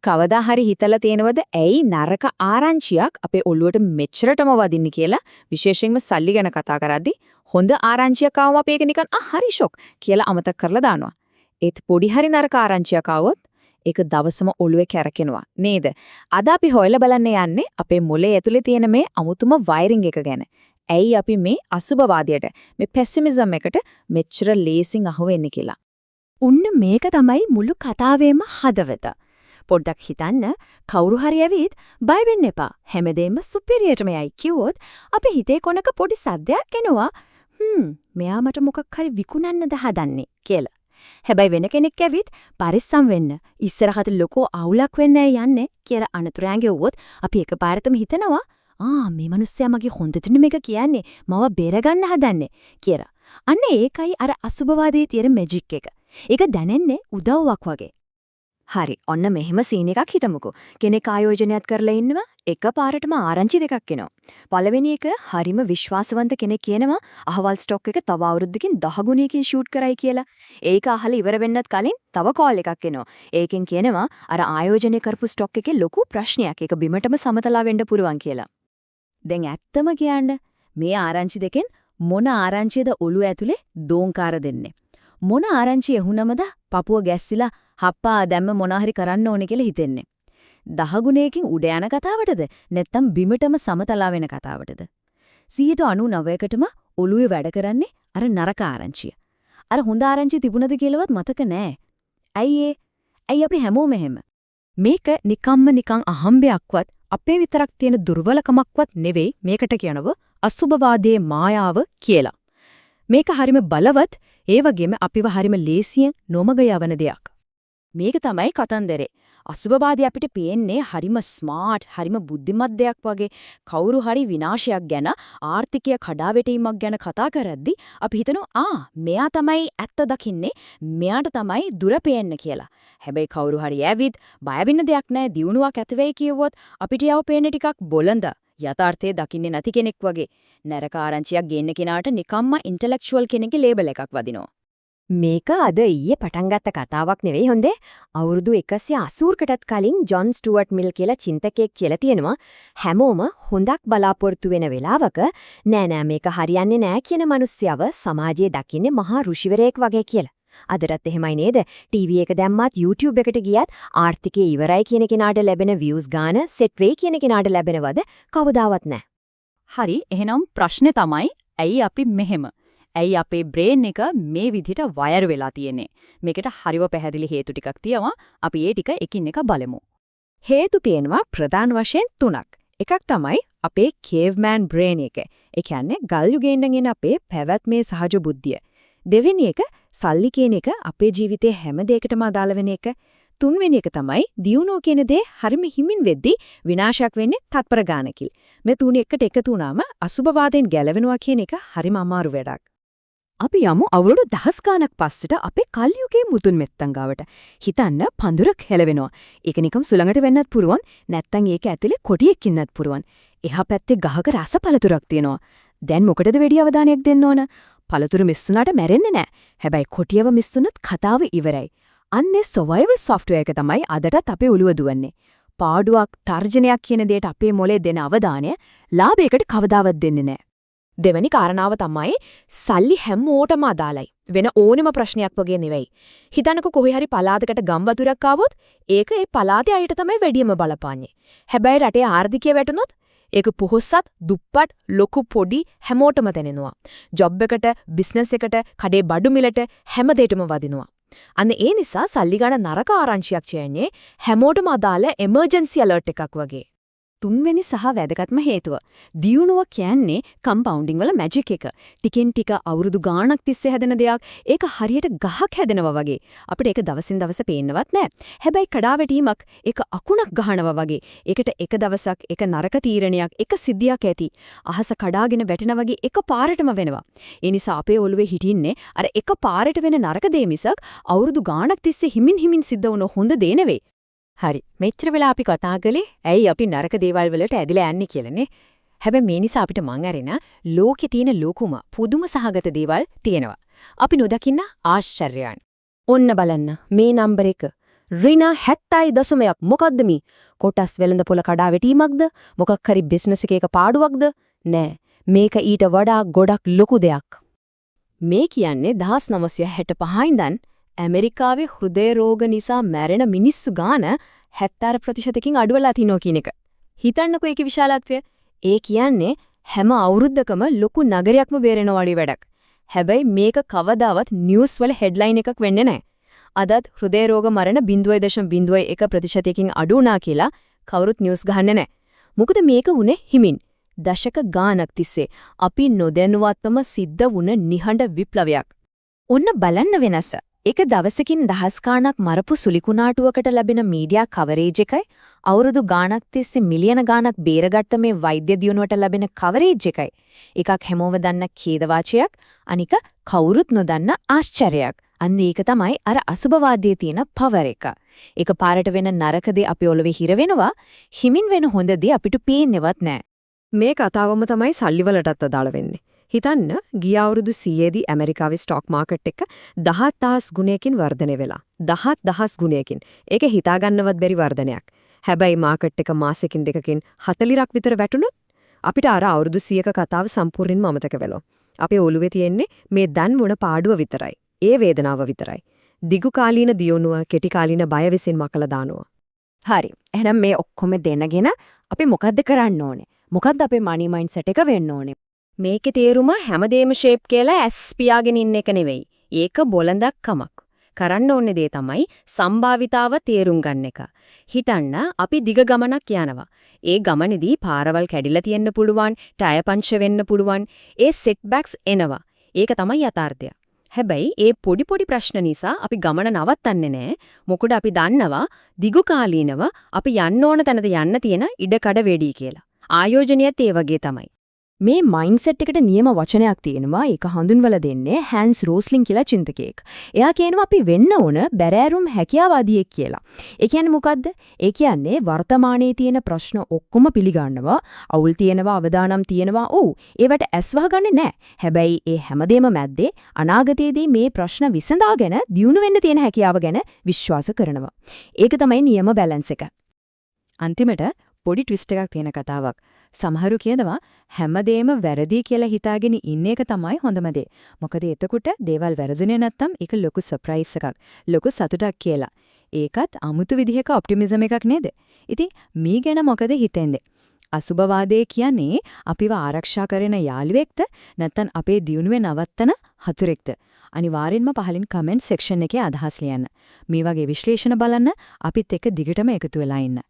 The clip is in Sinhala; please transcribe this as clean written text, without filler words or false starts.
කවදා හරි හිතලා තියෙනවද ඇයි නරක ආරංචියක් අපේ ඔළුවට මෙච්චරටම වදින්නේ කියලා? විශේෂයෙන්ම සල්ලි ගැන කතා කරද්දී හොඳ ආරංචියක් ආවම අපි ඒක නිකන් හරි ෂොක් කියලා අමතක කරලා දානවා. ඒත් පොඩි හරි නරක ආරංචියක් ආවොත් ඒක දවසම ඔළුවේ කැරකෙනවා නේද? අද අපි හොයලා බලන්න යන්නේ අපේ මොලේ ඇතුලේ තියෙන මේ අමුතුම වයරින් එක ගැන. ඇයි අපි මේ අසුබවාදයට, මේ පෙසිමිසම් එකට මෙච්චර ලේසින් අහු වෙන්නේ කියලා. උන්න මේක තමයි මුළු කතාවේම හදවත. පොඩ්ඩක් හිතන්න, කවුරු හරි ඇවිත් බය වෙන්න එපා. හැමදේම සුපිරියටම යයි කිව්වොත් අපේ හිතේ කොනක පොඩි සද්දයක් එනවා. මෙයා මට මොකක් හරි විකුණන්නද හදන්නේ කියලා. හැබැයි වෙන කෙනෙක් ඇවිත් පරිස්සම් වෙන්න, ඉස්සරහට ලොකෝ අවුලක් වෙන්න යන්නේ කියලා අනතුරෙන් ගෙවුවොත් අපි එකපාරටම හිතනවා මේ මිනිස්සයා මගේ හොඳටනේ මේක කියන්නේ, මව බේරගන්න හදන්නේ කියලා. අන්න ඒකයි අර අසුබවාදයේ තියෙන මැජික් එක. ඒක දැනෙන්නේ උදව්වක් වගේ. හරි, ඔන්න මෙහෙම සීන් එකක් හිතමුකෝ. කෙනෙක් ආයෝජනයක් කරලා ඉන්නවා, එකපාරටම ආරංචි දෙකක් එනවා. පළවෙනි එක හරිම විශ්වාසවන්ත කෙනෙක් කියනවා අහවල් ස්ටොක් එක තව අවුරුද්දකින් 10 ගුණයකින් ෂූට් කරයි කියලා. ඒක අහලා ඉවර වෙන්නත් කලින් තව කෝල් එකක් එනවා. ඒකෙන් කියනවා අර ආයෝජනය කරපු ස්ටොක් එකේ ලොකු ප්‍රශ්නයක්, ඒක බිමටම සමතලා වෙන්න පුරුවන් කියලා. දැන් ඇත්තම කියන්න මේ ආරංචි දෙකෙන් මොන ආරංචියද ඔළුව ඇතුලේ දෝංකාර දෙන්නේ? මොන ආරංචිය ඇහුනමද පපුව ගැස්සිලා හප්පා දැම්ම මොනාහරි කරන්න ඕනේ කියලා හිතෙන්නේ? 10 ගුණයකින් උඩ යන කතාවටද නැත්නම් බිමටම සමතලා වෙන කතාවටද? 99%කටම ඔළුවේ වැඩ කරන්නේ අර නරක ආරංචිය. අර හොඳ ආරංචි තිබුණද කියලාවත් මතක නෑ. ඇයි අපි හැමෝම එහෙම? මේක නිකන් අහම්බයක්වත් අපේ විතරක් තියෙන දුර්වලකමක්වත් නෙවෙයි. මේකට කියනව අසුබවාදයේ මායාව කියලා. මේක හරිම බලවත්, ඒ වගේම අපිව හරිම ලේසියෙන් නොමග යවන දෙයක්. මේක තමයි කතන්දරේ. අසුබවාදී අපිට පේන්නේ හරිම ස්මාර්ට්, හරිම බුද්ධිමත් දෙයක් වගේ. කවුරු හරි විනාශයක් ගැන, ආර්ථිකය කඩාවැටීමක් ගැන කතා කරද්දී අපි හිතනවා මෙයා තමයි ඇත්ත දකින්නේ, මෙයාට තමයි දුර පේන්න කියලා. හැබැයි කවුරු හරි ඇවිත් බය වෙන්න දෙයක් නැහැ, දියුණුවක් ඇති වෙයි කියවොත් අපිට යව පේන්නේ ටිකක් බොළඳ, යථාර්ථය දකින්නේ නැති කෙනෙක් වගේ. නරක ආරංචියක් ගේන්න කෙනාට නිකම්ම ඉන්ටෙලෙක්චුවල් කෙනෙක්ගේ ලේබල් එකක් වදිනවා. මේක අද ඊයේ පටන් ගත්ත කතාවක් නෙවෙයි හොඳේ. අවුරුදු 180කටත් කලින් ජොන් ස්ටුවර්ට් මිල් කියලා චින්තකයෙක් කියලා තියෙනවා. හැමෝම හොඳක් බලාපොරොත්තු වෙන වෙලාවක නෑ මේක හරියන්නේ නෑ කියන මිනිස්සයව සමාජයේ දකින්නේ මහා ඍෂිවරයෙක් වගේ කියලා. අදටත් එහෙමයි නේද? ටීවී එක දැම්මත් YouTube එකට ගියත් ආර්ථිකය ඉවරයි කියන කෙනාට ලැබෙන views ගාන සෙට් වෙයි කියන කෙනාට ලැබෙනවද කවදාවත් නෑ. හරි, එහෙනම් ප්‍රශ්නේ තමයි ඇයි අපි මෙහෙම? ඇයි අපේ බ්‍රේන් එක මේ විදිහට වයර් වෙලා තියෙන්නේ? මේකට හරිව පැහැදිලි හේතු ටිකක් තියෙනවා. අපි ඒ ටික එකින් එක බලමු. හේතු පේනවා ප්‍රධාන වශයෙන් 3ක්. එකක් තමයි අපේ caveman brain එක. ඒ කියන්නේ ගල් යුගයේ ඉඳන් අපේ පැවැත්මේ සහජ බුද්ධිය. දෙවෙනි එක සල්ලි කියන එක අපේ ජීවිතේ හැම දෙයකටම අදාළ වෙන එක. තුන්වෙනි එක තමයි දියුණුව කියන දේ හරිම හිමින් වෙද්දී විනාශයක් වෙන්නේ තත්පර ගානකින්. මේ තුන එකට එකතු වුණාම අසුබවාදයෙන් ගැලවෙනවා කියන එක හරිම අමාරු වැඩක්. අපි යමු අවුරුදු 10 ගානක් පස්සට අපේ කල්යුගයේ මුතුන් මෙත්තන් ගාවට. හිතන්න පඳුරක් හැලවෙනවා. ඒක නිකම් සුළඟට වෙන්නත් පුරුවන්, නැත්තම් ඒක ඇතුලේ කොටියෙක් ඉන්නත් පුරුවන්. එහා පැත්තේ ගහක රස පළතුරක් තියෙනවා. දැන් මොකටද වැඩි අවධානයක් දෙන්න ඕන? පළතුරු මිස්සුනාට මැරෙන්නේ නැහැ. හැබැයි කොටියව මිස්සුනොත් කතාව ඉවරයි. අන්නේ survival software එක තමයි අදටත් අපේ ඔළුව දුවන්නේ. පාඩුවක්, තර්ජනයක් කියන දෙයට අපේ මොලේ දෙන අවධානය ලාභයකට කවදාවත් දෙන්නේ නැහැ. දෙවැනි කාරණාව තමයි සල්ලි හැමෝටම අදාළයි. වෙන ඕනෙම ප්‍රශ්නයක් වගේ නෙවෙයි. හිතන්නකෝ කොහේ හරි පළාතකට ගම් වතුරක් ආවොත් ඒක ඒ පළාතේ අයට තමයි වැඩියම බලපාන්නේ. හැබැයි රටේ ආර්ථිකය වැටුනොත් ඒක පොහොසත්, දුප්පත්, ලොකු පොඩි හැමෝටම දැනෙනවා. ජොබ් එකට, බිස්නස් එකට, කඩේ බඩු මිලට හැම දෙයකටම වදිනවා. අන්න ඒ නිසා සල්ලි ගන්න නරක ආරංචියක් කියන්නේ හැමෝටම අදාළ එමර්ජන්සි අලර්ට් එකක් වගේ. තුන්වෙනි සහ වැදගත්ම හේතුව දියුණුව කියන්නේ කම්පවුන්ඩින් වල මැජික් එක. ටිකෙන් ටික අවුරුදු ගාණක් තිස්සේ හැදෙන දෙයක්. ඒක හරියට ගහක් හැදෙනවා වගේ. අපිට ඒක දවසින් දවස පේන්නවත් නැහැ. හැබැයි කඩාවැටීමක් ඒක අකුණක් ගහනවා වගේ. ඒකට එක දවසක් එක නරක තීරණයක් එක සිද්ධියක් ඇති. අහස කඩාගෙන වැටෙනා වගේ එක පාරටම වෙනවා. ඒ නිසා අපේ ඔළුවේ හිටින්නේ අර එක පාරට වෙන නරක දේ මිසක් අවුරුදු ගාණක් තිස්සේ හිමින් සිද්ධ වුණ හොඳ දේ නෙවෙයි. හරි. මෙච්චර වෙලා අපි කතා කළේ ඇයි අපි නරක දේවල් වලට ඇදිලා යන්නේ කියලානේ. හැබැයි මේ නිසා අපිට මං අරින ලෝකේ තියෙන ලොකුම පුදුම සහගත දේවල් තියෙනවා. අපි නොදකින්න ආශ්චර්යයන්. ඔන්න බලන්න මේ නම්බර 1. ඍණ 70.0ක් මොකද්ද මේ? කොටස් වෙළඳපොළ කඩා වැටීමක්ද? මොකක් හරි බිස්නස් එකක පාඩුවක්ද? නෑ. මේක ඊට වඩා ගොඩක් ලොකු දෙයක්. මේ කියන්නේ 1965 ඉඳන් ඇමරිකාවේ හෘදය රෝග නිසා මැරෙන මිනිස්සු ගාන 70%කින් අඩු වෙලා තිනෝ කියන එක. හිතන්නකෝ ඒකේ විශාලත්වය. ඒ කියන්නේ හැම අවුරුද්දකම ලොකු නගරයක්ම බේරෙනවා වගේ වැඩක්. හැබැයි මේක කවදාවත් නිවුස් වල හෙඩ්ලයින් එකක් වෙන්නේ නැහැ. අදත් හෘදය රෝග මරණ 0.01%කින් අඩු වුණා කියලා කවුරුත් නිවුස් ගහන්නේ නැහැ. මොකද මේක උනේ හිමින්. දශක ගානක් තිස්සේ අපි නොදැනුවත්වම සිද්ධ වුණ නිහඬ විප්ලවයක්. ඔන්න බලන්න වෙනස. එක දවසකින් දහස් ගාණක් මරපු සුලිකුණාටුවකට ලැබෙන මීඩියා කවරේජ් එකයි අවුරුදු ගාණක් තිස්සේ මිලියන ගාණක් බේරගත්ත මේ වෛද්‍ය දියුණුවට ලැබෙන කවරේජ් එකයි. එකක් හැමෝම දන්න ඛේදවාචයක්, අනික කවුරුත් නොදන්න ආශ්චර්යයක්. අන්න ඒක තමයි අර අසුබවාදයේ තියෙන පවර් එක. ඒක පාරට වෙන නරක දේ අපි ඔලුවේ හිර වෙනවා, හිමින් වෙන හොඳ දේ අපිට පේන්නේවත් නැහැ. මේ කතාවම තමයි සල්ලි වලටත් අදාළ වෙන්නේ. හිතන්න ගිය අවුරුදු 100 දී ඇමරිකාවේ ස්ටොක් මාකට් එක 10000 ගුණයකින් වර්ධනය වෙලා. 10000 ගුණයකින්. ඒක හිතා ගන්නවත් බැරි වර්ධනයක්. හැබැයි මාකට් එක මාසෙකින් දෙකකින් 40ක් විතර වැටුණොත් අපිට අර අවුරුදු 100ක කතාව සම්පූර්ණයෙන්ම අමතක වෙලා. අපේ ඔළුවේ තියෙන්නේ මේ දැන් වුණ පාඩුව විතරයි. ඒ වේදනාව විතරයි. දිගු කාලීන දියුණුව කෙටි කාලීන බය විසින් මකලා දානවා. හරි. එහෙනම් මේ ඔක්කොම දෙනගෙන අපි මොකද්ද කරන්න ඕනේ? මොකද්ද අපේ මනි මයින්ඩ්සෙට් එක වෙන්න ඕනේ? මේකේ තේරුම හැමදේම ෂේප් කියලා ඇස් පියාගෙන ඉන්න එක නෙවෙයි. ඒක බොළඳක් කමක්. කරන්න ඕනේ දේ තමයි සම්භාවිතාව තේරුම් ගන්න එක. හිතන්න අපි දිග ගමනක් යනවා. ඒ ගමනේදී පාරවල් කැඩිලා තියෙන්න පුළුවන්, ටයර් පංචර් වෙන්න පුළුවන්. ඒ සෙට්බැක්ස් එනවා. ඒක තමයි යථාර්ථය. හැබැයි ඒ පොඩි ප්‍රශ්න නිසා අපි ගමන නවත්තන්නේ නැහැ. මොකද අපි දන්නවා දිගු කාලීනව අපි යන්න ඕන තැනද යන්න තියෙන ඉඩකඩ වෙඩි කියලා. ආයෝජනයත් ඒ වගේ තමයි. මේ මයින්ඩ්සෙට් එකට නියම වචනයක් තියෙනවා. ඒක හඳුන්වලා දෙන්නේ හැන්ස් රෝස්ලින් කියලා චින්තකයෙක්. එයා කියනවා අපි වෙන්න ඕන බැරෑරුම් හැකියාවාදියෙක් කියලා. ඒ කියන්නේ මොකද්ද? ඒ කියන්නේ වර්තමානයේ තියෙන ප්‍රශ්න ඔක්කොම පිළිගන්නවා. අවුල් තියෙනවා, අවදානම් තියෙනවා. ඔව්, ඒවට ඇස් වහගන්නේ නැහැ. හැබැයි ඒ හැමදේම මැද්දේ අනාගතයේදී මේ ප්‍රශ්න විසඳාගෙන දියුණු වෙන්න තියෙන හැකියාව ගැන විශ්වාස කරනවා. ඒක තමයි නියම බැලන්ස් එක. අන්තිමට පොඩි ට්විස්ට් එකක් තියෙන කතාවක්. සමහරු කියනවා හැමදේම වැරදි කියලා හිතාගෙන ඉන්න එක තමයි හොඳම දේ. මොකද එතකොට දේවල් වැරදුනේ නැත්තම් ඒක ලොකු සර්ප්‍රයිස් එකක්, ලොකු සතුටක් කියලා. ඒකත් අමුතු විදිහක ඔප්ටිමිසම් එකක් නේද? ඉතින් මේ ගැන මොකද හිතෙන්නේ? අසුබවාදයේ කියන්නේ අපිව ආරක්ෂා කරන යාළුවෙක්ද නැත්නම් අපේ දියුණුවේ නවත්තන හතුරෙක්ද? අනිවාර්යෙන්ම පහලින් කමෙන්ට් සෙක්ෂන් එකේ අදහස් ලියන්න. මේ වගේ විශ්ලේෂණ බලන්න අපිත් එක්ක දිගටම එකතු වෙලා ඉන්න.